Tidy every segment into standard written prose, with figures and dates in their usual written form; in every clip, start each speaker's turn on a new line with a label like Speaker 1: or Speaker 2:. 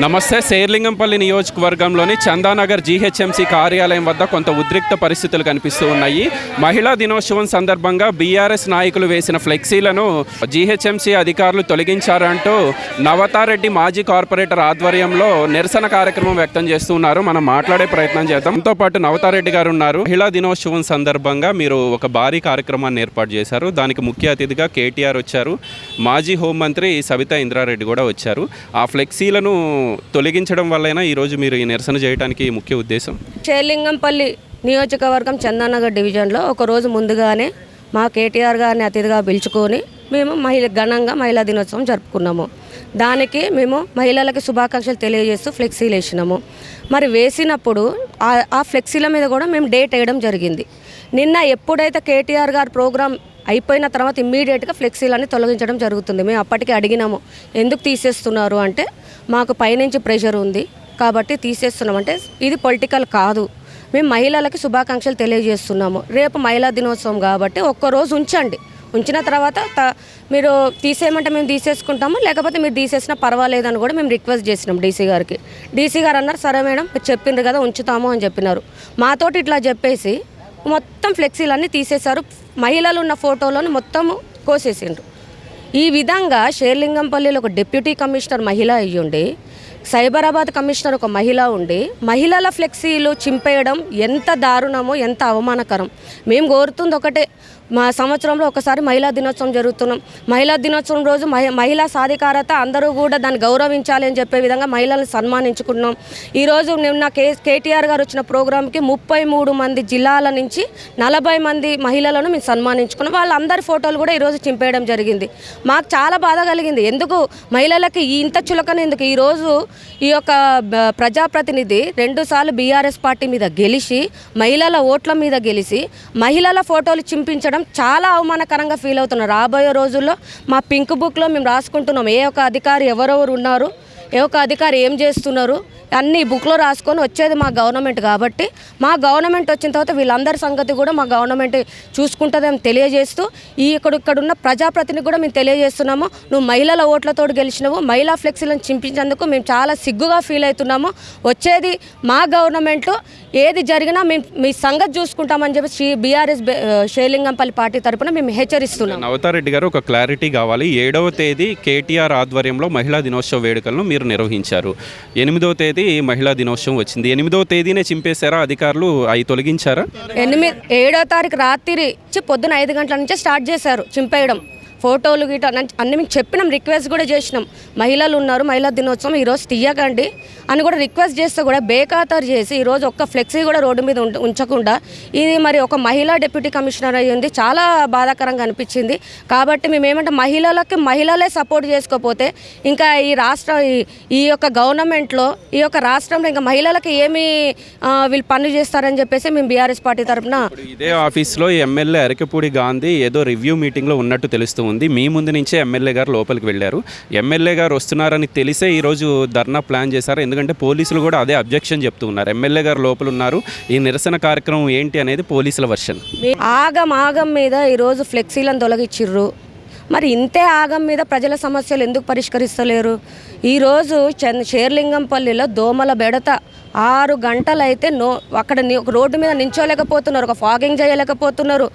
Speaker 1: నమస్తే. శేర్లింగంపల్లి నియోజకవర్గంలోని చందానగర్ జీహెచ్ఎంసీ కార్యాలయం వద్ద కొంత ఉద్రిక్త పరిస్థితులు కనిపిస్తూ ఉన్నాయి. మహిళా దినోత్సవం సందర్భంగా బీఆర్ఎస్ నాయకులు వేసిన ఫ్లెక్సీలను జీహెచ్ఎంసీ అధికారులు తొలగించారంటూ నవతారెడ్డి మాజీ కార్పొరేటర్ ఆధ్వర్యంలో నిరసన కార్యక్రమం వ్యక్తం చేస్తున్నారు. మనం మాట్లాడే ప్రయత్నం చేద్దాం. దాంతో పాటు నవతారెడ్డి గారు ఉన్నారు. మహిళా దినోత్సవం సందర్భంగా మీరు ఒక భారీ కార్యక్రమాన్ని ఏర్పాటు చేశారు. దానికి ముఖ్య అతిథిగా కేటీఆర్ వచ్చారు. మాజీ హోంమంత్రి సబితా ఇంద్రారెడ్డి కూడా వచ్చారు. ఆ ఫ్లెక్సీలను తొలగించడం వల్లైనా ఈరోజు మీరు ఈ నిరసన చేయడానికి ముఖ్య ఉద్దేశం?
Speaker 2: శేర్లింగంపల్లి నియోజకవర్గం చందానగర్ డివిజన్లో ఒకరోజు ముందుగానే మా కేటీఆర్ గారిని అతిథిగా పిలుచుకొని మేము ఘనంగా మహిళా దినోత్సవం జరుపుకున్నాము. దానికి మేము మహిళలకి శుభాకాంక్షలు తెలియజేస్తూ ఫ్లెక్సీలు వేసినాము. మరి వేసినప్పుడు ఆ ఫ్లెక్సీల మీద కూడా మేము డేట్ వేయడం జరిగింది. నిన్న ఎప్పుడైతే కేటీఆర్ గారు ప్రోగ్రాం అయిపోయిన తర్వాత ఇమ్మీడియట్గా ఫ్లెక్సీలన్నీ తొలగించడం జరుగుతుంది. మేము అప్పటికే అడిగినాము, ఎందుకు తీసేస్తున్నారు అంటే మాకు పైనుంచి ప్రెషర్ ఉంది కాబట్టి తీసేస్తున్నామంటే ఇది పొలిటికల్ కాదు, మేము మహిళలకి శుభాకాంక్షలు తెలియజేస్తున్నాము. రేపు మహిళా దినోత్సవం కాబట్టి ఒక్కరోజు ఉంచండి, ఉంచిన తర్వాత మీరు తీసేయమంటే మేము తీసేసుకుంటాము, లేకపోతే మీరు తీసేసినా పర్వాలేదని కూడా మేము రిక్వెస్ట్ చేసినాం డీసీ గారికి. డీసీ గారు అన్నారు సరే మేడం మీరు చెప్పిండ్రు కదా ఉంచుతాము అని చెప్పినారు. మాతోటి ఇట్లా చెప్పేసి మొత్తం ఫ్లెక్సీలన్నీ తీసేశారు. మహిళలు ఉన్న ఫోటోలను మొత్తం కోసేసిండ్రు. ఈ విధంగా శేర్లింగంపల్లిలో ఒక డిప్యూటీ కమిషనర్ మహిళ అయ్యుండి, సైబరాబాద్ కమిషనర్ ఒక మహిళ ఉండి మహిళల ఫ్లెక్సీలు చింపేయడం ఎంత దారుణమో, ఎంత అవమానకరం. మేము కోరుతుంది ఒకటే, మా సంవత్సరంలో ఒకసారి మహిళా దినోత్సవం జరుగుతున్నాం. మహిళా దినోత్సవం రోజు మహిళా సాధికారత అందరూ కూడా దాన్ని గౌరవించాలి అని చెప్పే విధంగా మహిళలను సన్మానించుకున్నాం. ఈరోజు నిన్న కేటీఆర్ గారు వచ్చిన ప్రోగ్రాంకి 33 మంది జిల్లాల నుంచి 40 మంది మహిళలను మేము సన్మానించుకున్నాం. వాళ్ళందరి ఫోటోలు కూడా ఈరోజు చింపేయడం జరిగింది. మాకు చాలా బాధ కలిగింది. ఎందుకు మహిళలకి ఇంత చులకన ఎందుకు? ఈరోజు ఈ యొక్క ప్రజాప్రతినిధి 2 సార్లు బీఆర్ఎస్ పార్టీ మీద గెలిచి, మహిళల ఓట్ల మీద గెలిచి మహిళల ఫోటోలు చింపించడం చాలా అవమానకరంగా ఫీల్ అవుతున్నారు. రాబోయే రోజుల్లో మా పింక్ బుక్లో మేము రాసుకుంటున్నాం ఏ ఒక అధికారి ఎవరెవరు ఉన్నారు, ఏ ఒక అధికారి ఏం చేస్తున్నారు అన్నీ బుక్లో రాసుకొని వచ్చేది మా గవర్నమెంట్. కాబట్టి మా గవర్నమెంట్ వచ్చిన తర్వాత వీళ్ళందరి సంగతి కూడా మా గవర్నమెంట్ చూసుకుంటుందని తెలియజేస్తూ ఇక్కడున్న ప్రజాప్రతినిధి కూడా మేము తెలియజేస్తున్నాము, నువ్వు మహిళల ఓట్లతో గెలిచినావు, మహిళా ఫ్లెక్సీలను చింపించేందుకు మేము చాలా సిగ్గుగా ఫీల్ అవుతున్నాము. వచ్చేది మా గవర్నమెంట్లో ఏది జరిగినా మేము మీ సంగతి చూసుకుంటామని చెప్పి బీఆర్ఎస్ శేర్లింగంపల్లి పార్టీ తరఫున మేము హెచ్చరిస్తున్నాం.
Speaker 1: నవతారెడ్డి గారు ఒక క్లారిటీ కావాలి. 7వ తేదీ కేటీఆర్ ఆధ్వర్యంలో మహిళా దినోత్సవ వేడుకలను మీరు నిర్వహించారు. 8వ తేదీ మహిళా దినోత్సవం వచ్చింది. 8వ తేదీనే చింపేశారా అధికారులు? అవి తొలగించారా?
Speaker 2: 7వ తారీఖు రాత్రి పొద్దున 5 గంటల నుంచే స్టార్ట్ చేశారు చింపేయడం. ఫోటోలు గిట అన్నీ మేము చెప్పినాం, రిక్వెస్ట్ కూడా చేసినాం. మహిళలు ఉన్నారు, మహిళా దినోత్సవం ఈరోజు తీయకండి అని కూడా రిక్వెస్ట్ చేస్తే కూడా బేఖాతరు చేసి ఈరోజు ఒక్క ఫ్లెక్సీ కూడా రోడ్డు మీద ఉంచకుండా, ఇది మరి ఒక మహిళా డిప్యూటీ కమిషనర్ అయ్యింది, చాలా బాధాకరంగా అనిపించింది. కాబట్టి మేమేమంటే మహిళలే సపోర్ట్ చేసుకోకపోతే ఇంకా ఈ రాష్ట్ర ఈ యొక్క గవర్నమెంట్లో ఈ యొక్క రాష్ట్రంలో ఇంకా మహిళలకి ఏమి వీళ్ళు పనులు చేస్తారని చెప్పేసి మేము బీఆర్ఎస్ పార్టీ తరఫున
Speaker 1: ఇదే ఆఫీస్లో ఎమ్మెల్యే అరకపూడి గాంధీ ఏదో రివ్యూ మీటింగ్లో ఉన్నట్టు తెలుస్తుంది. మీ ముందు నుంచే ఎమ్మెల్యే గారు లోపలికి వెళ్ళారు. ఎమ్మెల్యే గారు వస్తున్నారని తెలిసే ఈరోజు ధర్నా ప్లాన్ చేశారు. ఎందుకంటే పోలీసులు కూడా అదే అబ్జెక్షన్ చెప్తూ ఉన్నారు. ఎమ్మెల్యే గారు లోపల ఉన్నారు, ఈ నిరసన కార్యక్రమం ఏంటి అనేది పోలీసుల వర్షన్.
Speaker 2: ఆగం మీద ఈరోజు ఫ్లెక్సీలను తొలగించిర్రు. మరి ఇంతే ఆగం మీద ప్రజల సమస్యలు ఎందుకు పరిష్కరిస్తలేరు? ఈరోజు శేర్లింగంపల్లిలో దోమల బెడత 6 గంటలైతే అక్కడ ఒక రోడ్డు మీద నించోలేకపోతున్నారు, ఒక ఫాగింగ్ చేయలేకపోతున్నారు,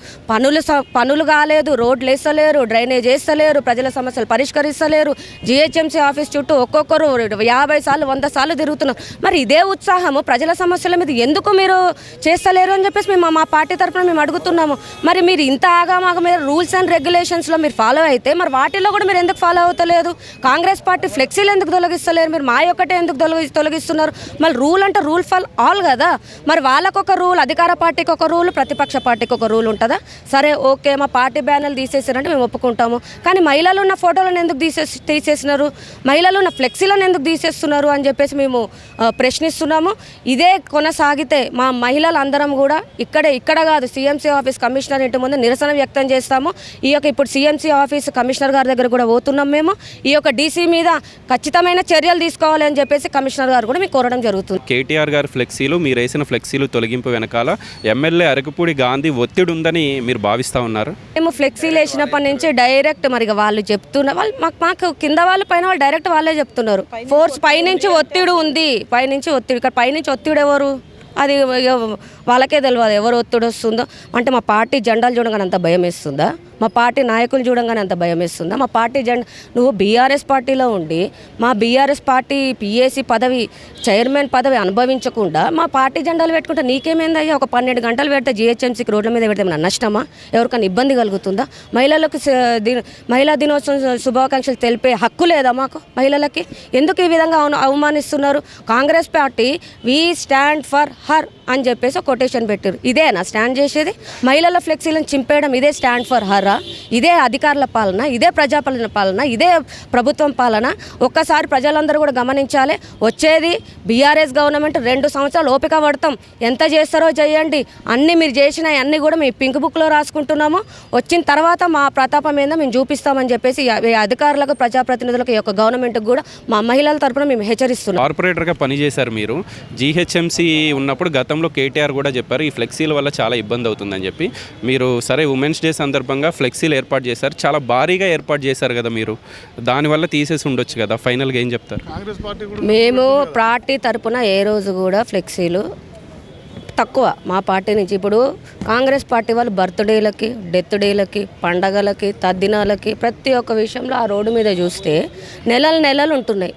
Speaker 2: పనులు కాలేదు, రోడ్లు వేస్తలేరు, డ్రైనేజ్ వేస్తలేరు, ప్రజల సమస్యలు పరిష్కరిస్తలేరు. జిహెచ్ఎంసీ ఆఫీస్ చుట్టూ ఒక్కొక్కరు 50 సార్లు 100 సార్లు తిరుగుతున్నారు. మరి ఇదే ఉత్సాహము ప్రజల సమస్యల మీద ఎందుకు మీరు చేస్తలేరు అని చెప్పేసి మేము మా పార్టీ తరఫున మేము అడుగుతున్నాము. మరి మీరు ఇంత ఆగమాగ మీద రూల్స్ అండ్ రెగ్యులేషన్స్లో మీరు ఫాలో అయితే మరి వాటిల్లో కూడా మీరు ఎందుకు ఫాలో అవుతలేదు? కాంగ్రెస్ పార్టీ ఫ్లెక్సీలు ఎందుకు తొలగిస్తలేరు? మీరు మా ఒక్కటే ఎందుకు తొలగిస్తున్నారు? మళ్ళీ రూల్ అంటే రూల్ ఫర్ ఆల్ కదా. మరి వాళ్ళకొక రూల్, అధికార పార్టీకి ఒక రూల్, ప్రతిపక్ష పార్టీకి ఒక రూల్ ఉంటుందా? సరే ఓకే, మా పార్టీ బ్యానర్లు తీసేసారంటే మేము ఒప్పుకుంటాము. కానీ మహిళలు ఉన్న ఫోటోలను ఎందుకు తీసేసినారు? మహిళలు ఉన్న ఫ్లెక్సీలను ఎందుకు తీసేస్తున్నారు అని చెప్పేసి మేము ప్రశ్నిస్తున్నాము. ఇదే కొనసాగితే మా మహిళలందరం కూడా ఇక్కడ కాదు, సిఎంసీ ఆఫీస్ కమిషనర్ ఇంటి ముందు నిరసన వ్యక్తం చేస్తాము. ఇప్పుడు సిఎంసీ ఆఫీస్ ఆఫీస్ కమిషనర్ గారి దగ్గర కూడా పోతున్నాం. మేము ఈ యొక్క డీసీ మీద ఖచ్చితమైన చర్యలు తీసుకోవాలి అని చెప్పేసి కమిషనర్ గారు కూడా మీకు కోరడం జరుగుతుంది.
Speaker 1: కేటీఆర్ గారి ఫ్లెక్సీలు, మీరు వేసిన ఫ్లెక్సీలు తొలగింపు వెనకాల ఎమ్మెల్యే అరకపూడి గాంధీ ఒత్తిడి ఉందని మీరు భావిస్తూ ఉన్నారు?
Speaker 2: మేము ఫ్లెక్సీలు వేసినప్పటి నుంచి డైరెక్ట్ మరి వాళ్ళు చెప్తున్నారు, వాళ్ళు మాకు కింద వాళ్ళు పైన వాళ్ళు డైరెక్ట్ వాళ్ళే చెప్తున్నారు, ఫోర్స్ పైనుంచి ఒత్తిడి ఉంది, పైనుంచి ఒత్తిడి. ఇక్కడ పైనుంచి ఒత్తిడి ఎవరు, అది వాళ్ళకే తెలియదు ఎవరు ఒత్తిడి వస్తుందో. అంటే మా పార్టీ జెండాలు చూడగానే అంత భయం వేస్తుందా, మా పార్టీ నాయకులు చూడగానే అంత భయం వేస్తుందా? మా పార్టీ జెండా, నువ్వు బీఆర్ఎస్ పార్టీలో ఉండి మా బీఆర్ఎస్ పార్టీ పిఏసీ పదవి, చైర్మన్ పదవి అనుభవించకుండా మా పార్టీ జెండాలు పెట్టుకుంటే నీకేమైందయ్యా? ఒక 12 గంటలు పెడితే జిహెచ్ఎంసీకి రోడ్ల మీద పెడితే ఏమైనా నష్టమా? ఎవరికైనా ఇబ్బంది కలుగుతుందా? మహిళలకు మహిళా దినోత్సవం శుభాకాంక్షలు తెలిపే హక్కు లేదా మాకు మహిళలకి? ఎందుకు ఈ విధంగా అవమానిస్తున్నారు? Congress party we stand for her అని చెప్పేసి కొటేషన్ పెట్టారు. ఇదేనా స్టాండ్ చేసేది? మహిళల ఫ్లెక్సీలను చింపేయడం ఇదే స్టాండ్ ఫర్ హర్రా? ఇదే అధికారుల పాలన, ఇదే ప్రజాపాలన పాలన, ఇదే ప్రభుత్వం పాలన? ఒక్కసారి ప్రజలందరూ కూడా గమనించాలి. వచ్చేది బీఆర్ఎస్ గవర్నమెంట్, 2 సంవత్సరాలు ఓపిక పడతాం, ఎంత చేస్తారో చేయండి, అన్నీ మీరు చేసిన అన్నీ కూడా మేము పింక్ బుక్లో రాసుకుంటున్నాము, వచ్చిన తర్వాత మా ప్రతాపం ఏందో మేము చూపిస్తామని చెప్పేసి అధికారులకు, ప్రజాప్రతినిధులకు, ఈ యొక్క గవర్నమెంట్కి కూడా మా మహిళల తరపున మేము హెచ్చరిస్తున్నాం.
Speaker 1: కార్పొరేటర్గా పనిచేశారు మీరు. జీహెచ్ఎంసీ ఉన్నప్పుడు గతంలో కేటీఆర్ కూడా చెప్పారు ఈ ఫ్లెక్సీల వల్ల చాలా ఇబ్బంది అవుతుందని చెప్పి. మీరు సరే ఉమెన్స్ డే సందర్భంగా ఫ్లెక్సీలు ఏర్పాటు చేశారు, చాలా భారీగా ఏర్పాటు చేశారు కదా మీరు, దానివల్ల తీసేసి ఉండొచ్చు కదా. ఫైనల్గా ఏం చెప్తారు?
Speaker 2: మేము పార్టీ తరపున ఏ రోజు కూడా ఫ్లెక్సీలు తక్కువ మా పార్టీ నుంచి. ఇప్పుడు కాంగ్రెస్ పార్టీ వాళ్ళు బర్త్డేలకి, డెత్ డేలకి, పండగలకి, తద్దినాలకి ప్రతి ఒక్క విషయంలో ఆ రోడ్డు మీద చూస్తే నెలలు ఉంటున్నాయి.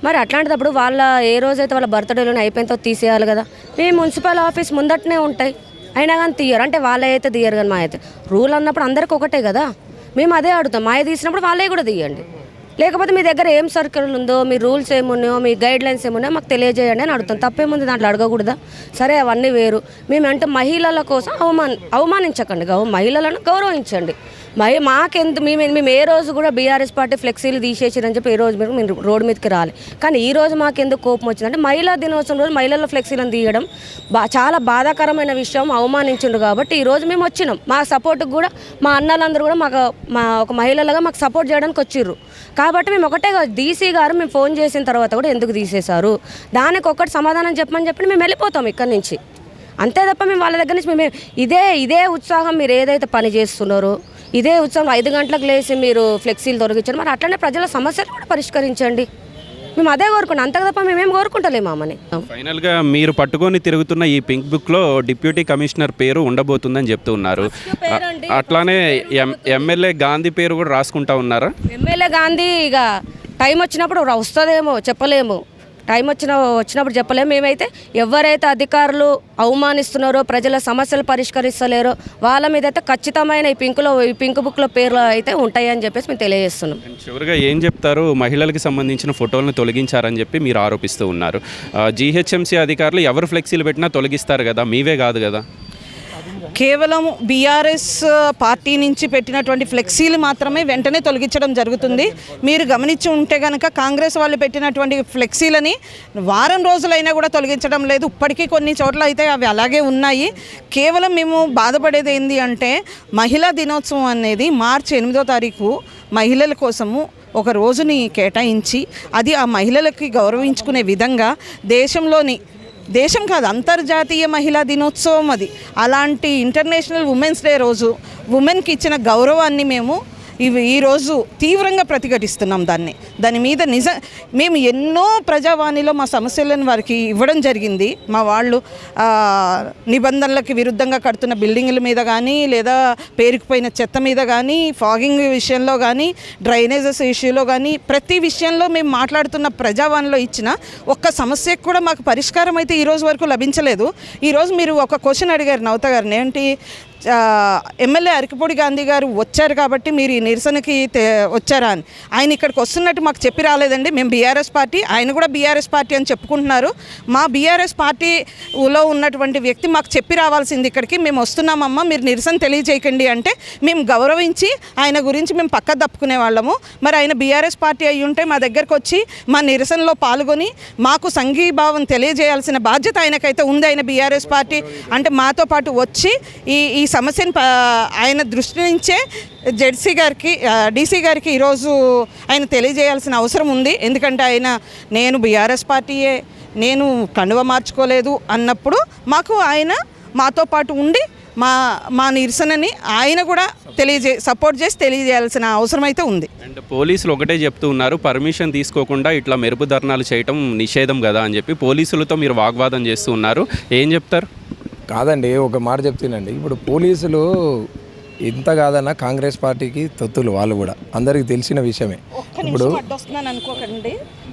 Speaker 2: మరి అట్లాంటిదప్పుడు వాళ్ళ ఏ రోజైతే వాళ్ళ బర్త్డేలోనే అయిపోయినతో తీసేయాలి కదా. మేము మున్సిపల్ ఆఫీస్ ముందటనే ఉంటాయి, అయినా కానీ తీయరు. అంటే వాళ్ళే అయితే తీయరు, కానీ మా అయితే రూల్ అన్నప్పుడు అందరికీ ఒకటే కదా. మేము అదే అడుగుతాం, మాయ తీసినప్పుడు వాళ్ళే కూడా తీయండి. లేకపోతే మీ దగ్గర ఏం సర్కిల్ ఉందో, మీ రూల్స్ ఏమున్నాయో, మీ గైడ్ లైన్స్ ఏమున్నాయో మాకు తెలియజేయండి అని అడుగుతాం. తప్పేముంది దాంట్లో, అడగకూడదా? సరే అవన్నీ వేరు. మేమంటే మహిళల కోసం అవమానించకండి, మహిళలను గౌరవించండి. మేము ఏ రోజు కూడా బీఆర్ఎస్ పార్టీ ఫ్లెక్సీలు తీసేసారని చెప్పి ఏ రోజు మీరు రోడ్డు మీదకి రాలి. కానీ ఈ రోజు మాకెందుకు కోపం వచ్చిందంటే మహిళా దినోత్సవం రోజు మహిళల ఫ్లెక్సీలను తీయడం చాలా బాధాకరమైన విషయం, అవమానించిండు. కాబట్టి ఈరోజు మేము వచ్చినాం. మా సపోర్ట్కి కూడా మా అన్నలందరూ కూడా మా ఒక మహిళలుగా మాకు సపోర్ట్ చేయడానికి వచ్చిర్రు. కాబట్టి మేము ఒకటే, డీసీ గారు మేము ఫోన్ చేసిన తర్వాత కూడా ఎందుకు తీసేశారు, దానికి ఒక్కటి సమాధానం చెప్పమని చెప్పి మేము వెళ్ళిపోతాం ఇక్కడి నుంచి. అంతే తప్ప మేము వాళ్ళ దగ్గర నుంచి మేము ఇదే ఉత్సాహం, మీరు ఏదైతే పని చేస్తున్నారో ఇదే ఉత్సాహం 5 గంటలకు లేచి మీరు ఫ్లెక్సీలు తొలగించారు. మరి అట్లనే ప్రజల సమస్యలు కూడా పరిష్కరించండి. మేము అదే కోరుకుంటాం, అంతకు తప్ప మేమేం కోరుకుంటలేమని.
Speaker 1: ఫైనల్గా మీరు పట్టుకొని తిరుగుతున్న ఈ పింక్ బుక్లో డిప్యూటీ కమిషనర్ పేరు ఉండబోతుందని చెప్తూ ఉన్నారు. అట్లానే ఎమ్మెల్యే గాంధీ పేరు కూడా రాసుకుంటా ఉన్నారా?
Speaker 2: ఎమ్మెల్యే గాంధీ ఇక టైం వచ్చినప్పుడు వస్తుందేమో, చెప్పలేము. టైం వచ్చినప్పుడు చెప్పలేము. మేమైతే ఎవరైతే అధికారులు అవమానిస్తున్నారో, ప్రజల సమస్యలు పరిష్కరిస్తలేరో వాళ్ళ మీద అయితే ఖచ్చితమైన ఈ పింక్ బుక్లో పేర్లు అయితే ఉంటాయని చెప్పేసి మేము తెలియజేస్తున్నాం.
Speaker 1: చివరిగా ఏం చెప్తారు? మహిళలకు సంబంధించిన ఫోటోలను తొలగించారని చెప్పి మీరు ఆరోపిస్తూ ఉన్నారు. జీహెచ్ఎంసీ అధికారులు ఎవరు ఫ్లెక్సీలు పెట్టినా తొలగిస్తారు కదా, మీవే కాదు కదా.
Speaker 3: కేవలం బీఆర్ఎస్ పార్టీ నుంచి పెట్టినటువంటి ఫ్లెక్సీలు మాత్రమే వెంటనే తొలగించడం జరుగుతుంది. మీరు గమనించి ఉంటే కనుక కాంగ్రెస్ వాళ్ళు పెట్టినటువంటి ఫ్లెక్సీలని వారం రోజులైనా కూడా తొలగించడం లేదు. ఇప్పటికీ కొన్ని చోట్ల అయితే అవి అలాగే ఉన్నాయి. కేవలం మేము బాధపడేది ఏంటి అంటే మహిళా దినోత్సవం అనేది మార్చి 8వ తారీఖు మహిళల కోసము ఒక రోజుని కేటాయించి అది ఆ మహిళలకి గౌరవించుకునే విధంగా దేశం కాదు, అంతర్జాతీయ మహిళా దినోత్సవం అది. అలాంటి ఇంటర్నేషనల్ ఉమెన్స్ డే రోజు ఉమెన్కి ఇచ్చిన గౌరవాన్ని మేము ఈరోజు తీవ్రంగా ప్రతిఘటిస్తున్నాం. దాని మీద మేము ఎన్నో ప్రజావాణిలో మా సమస్యలను వారికి ఇవ్వడం జరిగింది. మా వాళ్ళు నిబంధనలకు విరుద్ధంగా కడుతున్న బిల్డింగుల మీద కానీ, లేదా పేరుకుపోయిన చెత్త మీద కానీ, ఫాగింగ్ విషయంలో కానీ, డ్రైనేజెస్ ఇష్యూలో కానీ, ప్రతి విషయంలో మేము మాట్లాడుతున్న ప్రజావాణిలో ఇచ్చిన ఒక్క సమస్యకు కూడా మాకు పరిష్కారం అయితే ఈరోజు వరకు లభించలేదు. ఈరోజు మీరు ఒక క్వశ్చన్ అడిగారు నవత గారిని, ఏంటి ఎమ్మెల్యే అరకపూడి గాంధీ గారు వచ్చారు కాబట్టి మీరు ఈ నిరసనకి వచ్చారా అని. ఆయన ఇక్కడికి వస్తున్నట్టు మాకు చెప్పి రాలేదండి. మేము బీఆర్ఎస్ పార్టీ, ఆయన కూడా బీఆర్ఎస్ పార్టీ అని చెప్పుకుంటున్నారు. మా బీఆర్ఎస్ పార్టీలో ఉన్నటువంటి వ్యక్తి మాకు చెప్పి రావాల్సింది ఇక్కడికి, మేము వస్తున్నామమ్మా మీరు నిరసన తెలియజేయకండి అంటే మేము గౌరవించి ఆయన గురించి మేము పక్క తప్పుకునే వాళ్ళము. మరి ఆయన బీఆర్ఎస్ పార్టీ అయి ఉంటే మా దగ్గరకు వచ్చి మా నిరసనలో పాల్గొని మాకు సంఘీభావం తెలియజేయాల్సిన బాధ్యత ఆయనకైతే ఉంది. ఆయన బీఆర్ఎస్ పార్టీ అంటే మాతో పాటు వచ్చి ఈ సమస్యను ఆయన దృష్టి నుంచే డీసీ గారికి ఈరోజు ఆయన తెలియజేయాల్సిన అవసరం ఉంది. ఎందుకంటే ఆయన నేను బీఆర్ఎస్ పార్టీయే, నేను కండువ మార్చుకోలేదు అన్నప్పుడు ఆయన మాతో పాటు ఉండి మా నిరసనని ఆయన కూడా సపోర్ట్ చేసి తెలియజేయాల్సిన అవసరం అయితే ఉంది.
Speaker 1: అండ్ పోలీసులు ఒకటే చెప్తూ ఉన్నారు, పర్మిషన్ తీసుకోకుండా ఇట్లా మెరుపు ధర్నాలు చేయటం నిషేధం కదా అని చెప్పి పోలీసులతో మీరు వాగ్వాదం చేస్తూ ఉన్నారు. ఏం చెప్తారు?
Speaker 4: కాదండి, ఒక మాట చెప్తానండి. ఇప్పుడు పోలీసులు ఎంత కాదన్నా కాంగ్రెస్ పార్టీకి తొత్తులు, వాళ్ళు కూడా అందరికీ తెలిసిన విషయమే.
Speaker 3: ఇప్పుడు అడ్డొస్తున్నాను అనుకోకండి,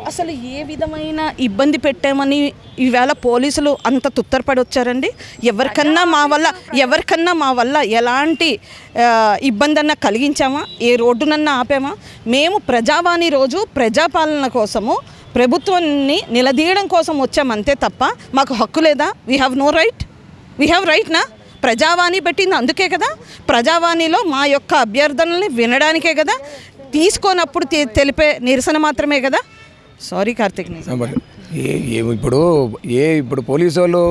Speaker 3: అసలు ఏ విధమైన ఇబ్బంది పెట్టామని ఈవేళ పోలీసులు అంత తుత్తరపడి వచ్చారండి. ఎవరికన్నా మా వల్ల ఎలాంటి ఇబ్బంది అన్నా కలిగించామా, ఏ రోడ్డునన్నా ఆపామా? మేము ప్రజావాణి రోజు ప్రజాపాలన కోసము ప్రభుత్వాన్ని నిలదీయడం కోసం వచ్చామంతే తప్ప మాకు హక్కు లేదా? వీ హ్యావ్ రైట్ నా? ప్రజావాణి పెట్టింది అందుకే కదా, ప్రజావాణిలో మా యొక్క అభ్యర్థనల్ని వినడానికే కదా, తీసుకోనప్పుడు తెలిపే నిరసన మాత్రమే కదా. సారీ కార్తిక్.
Speaker 4: ఇప్పుడు పోలీసు వాళ్ళు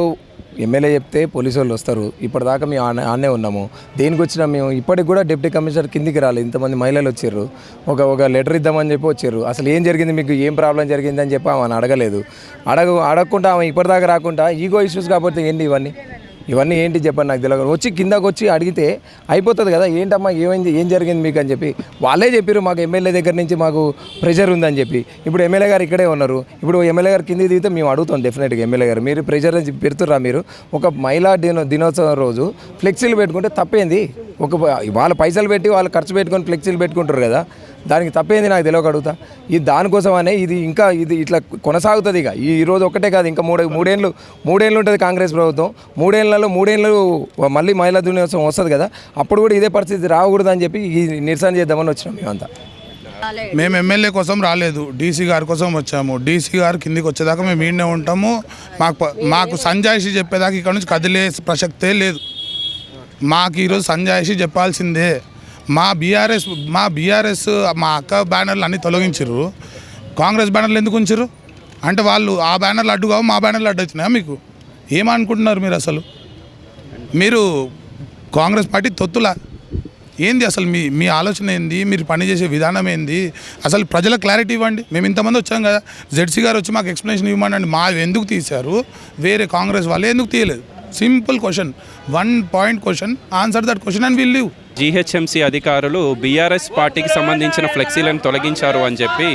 Speaker 4: ఎమ్మెల్యే చెప్తే పోలీసు వాళ్ళు వస్తారు. ఇప్పటిదాకా మేము ఆనే ఉన్నాము. దేనికి వచ్చినా మేము ఇప్పటికి కూడా డిప్యూటీ కమిషనర్ కిందికి రాలేదు. ఇంతమంది మహిళలు వచ్చారు, ఒక లెటర్ ఇద్దామని చెప్పి వచ్చారు. అసలు ఏం జరిగింది, మీకు ఏం ప్రాబ్లం జరిగింది అని చెప్పి ఆమె అడగలేదు. అడగకుండా ఆమె ఇప్పటిదాకా రాకుండా ఈగో ఇష్యూస్ కాకపోతే ఏంటి ఇవన్నీ ఏంటి చెప్పండి, నాకు తెలియదు. వచ్చి కిందకు వచ్చి అడిగితే అయిపోతుంది కదా. ఏంటమ్మా ఏమైంది, ఏం జరిగింది మీకు అని చెప్పి వాళ్ళే చెప్పారు. మాకు ఎమ్మెల్యే దగ్గర నుంచి మాకు ప్రెషర్ ఉందని చెప్పి. ఇప్పుడు ఎమ్మెల్యే గారు ఇక్కడే ఉన్నారు. ఇప్పుడు ఎమ్మెల్యే గారు కిందికి దిగితే మేము అడుగుతాం డెఫినెట్గా, ఎమ్మెల్యే గారు మీరు ప్రెషర్ అని పెడుతుర్రా? మీరు ఒక మహిళా దినోత్సవం రోజు ఫ్లెక్సీలు పెట్టుకుంటే తప్పేంది? వాళ్ళ పైసలు పెట్టి వాళ్ళు ఖర్చు పెట్టుకొని ఫ్లెక్సీలు పెట్టుకుంటారు కదా, దానికి తప్పేంది నాకు తెలియక అడుగుతా. దానికోసమనే ఇది ఇట్లా కొనసాగుతుంది. ఇక ఈరోజు ఒక్కటే కాదు, ఇంకా మూడేళ్ళు ఉంటుంది కాంగ్రెస్ ప్రభుత్వం. మూడేళ్ళు మళ్ళీ మహిళా దినోత్సవం వస్తుంది కదా, అప్పుడు కూడా ఇదే పరిస్థితి రాకూడదు అని చెప్పి ఈ నిరసన చేద్దామని వచ్చినాం మేమంతా.
Speaker 5: మేము ఎమ్మెల్యే కోసం రాలేదు, డీసీ గారి కోసం వచ్చాము. డీసీ గారు కిందికి వచ్చేదాకా మేము ఈడనే ఉంటాము. మాకు సంజాయిషి చెప్పేదాకా ఇక్కడ నుంచి కదిలే ప్రసక్తే లేదు. మాకు ఈరోజు సంజాయిషి చెప్పాల్సిందే. మా బీఆర్ఎస్ మా అక్క బ్యానర్లు అన్నీ తొలగించారు. కాంగ్రెస్ బ్యానర్లు ఎందుకు ఉంచారు అంటే వాళ్ళు ఆ బ్యానర్లు అడ్డు కావు, మా బ్యానర్లు అడ్డు అవుతున్నాయా? మీకు ఏమనుకుంటున్నారు మీరు? అసలు మీరు కాంగ్రెస్ పార్టీ తొత్తులా ఏంది? అసలు మీ ఆలోచన ఏంది? మీరు పనిచేసే విధానం ఏంది? అసలు ప్రజలకు క్లారిటీ ఇవ్వండి. మేము ఇంతమంది వచ్చాం కదా, జెడ్సీ గారు వచ్చి మాకు ఎక్స్ప్లెనేషన్ ఇవ్వమండి. మా ఎందుకు తీశారు, వేరే కాంగ్రెస్ వాళ్ళు ఎందుకు తీయలేదు? Simple question, 1 point question, answer that question and will leave.
Speaker 1: GHMC అధికారులు బీఆర్ఎస్ పార్టీకి సంబంధించిన ఫ్లెక్సీలను తొలగించారు అని చెప్పి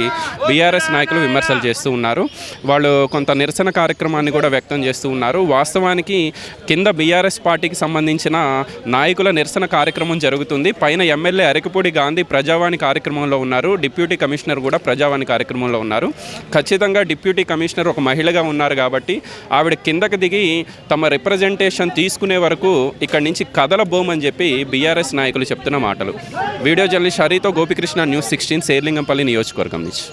Speaker 1: బీఆర్ఎస్ నాయకులు విమర్శలు చేస్తూ ఉన్నారు. వాళ్ళు కొంత నిరసన కార్యక్రమాన్ని కూడా వ్యక్తం చేస్తూ ఉన్నారు. వాస్తవానికి కింద బీఆర్ఎస్ పార్టీకి సంబంధించిన నాయకుల నిరసన కార్యక్రమం జరుగుతుంది. పైన ఎమ్మెల్యే అరకపూడి గాంధీ ప్రజావాణి కార్యక్రమంలో ఉన్నారు, డిప్యూటీ కమిషనర్ కూడా ప్రజావాణి కార్యక్రమంలో ఉన్నారు. ఖచ్చితంగా డిప్యూటీ కమిషనర్ ఒక మహిళగా ఉన్నారు కాబట్టి ఆవిడ కిందకి దిగి తమ రిప్రజెంటేషన్ తీసుకునే వరకు ఇక్కడి నుంచి కదలబోమని చెప్పి బీఆర్ఎస్ నాయకులు చెప్తున్న మాటలు. వీడియో జర్నలిస్ట్ హరితో గోపికృష్ణ, న్యూస్ 16, శేర్లింగంపల్లి నియోజకవర్గం నుంచి.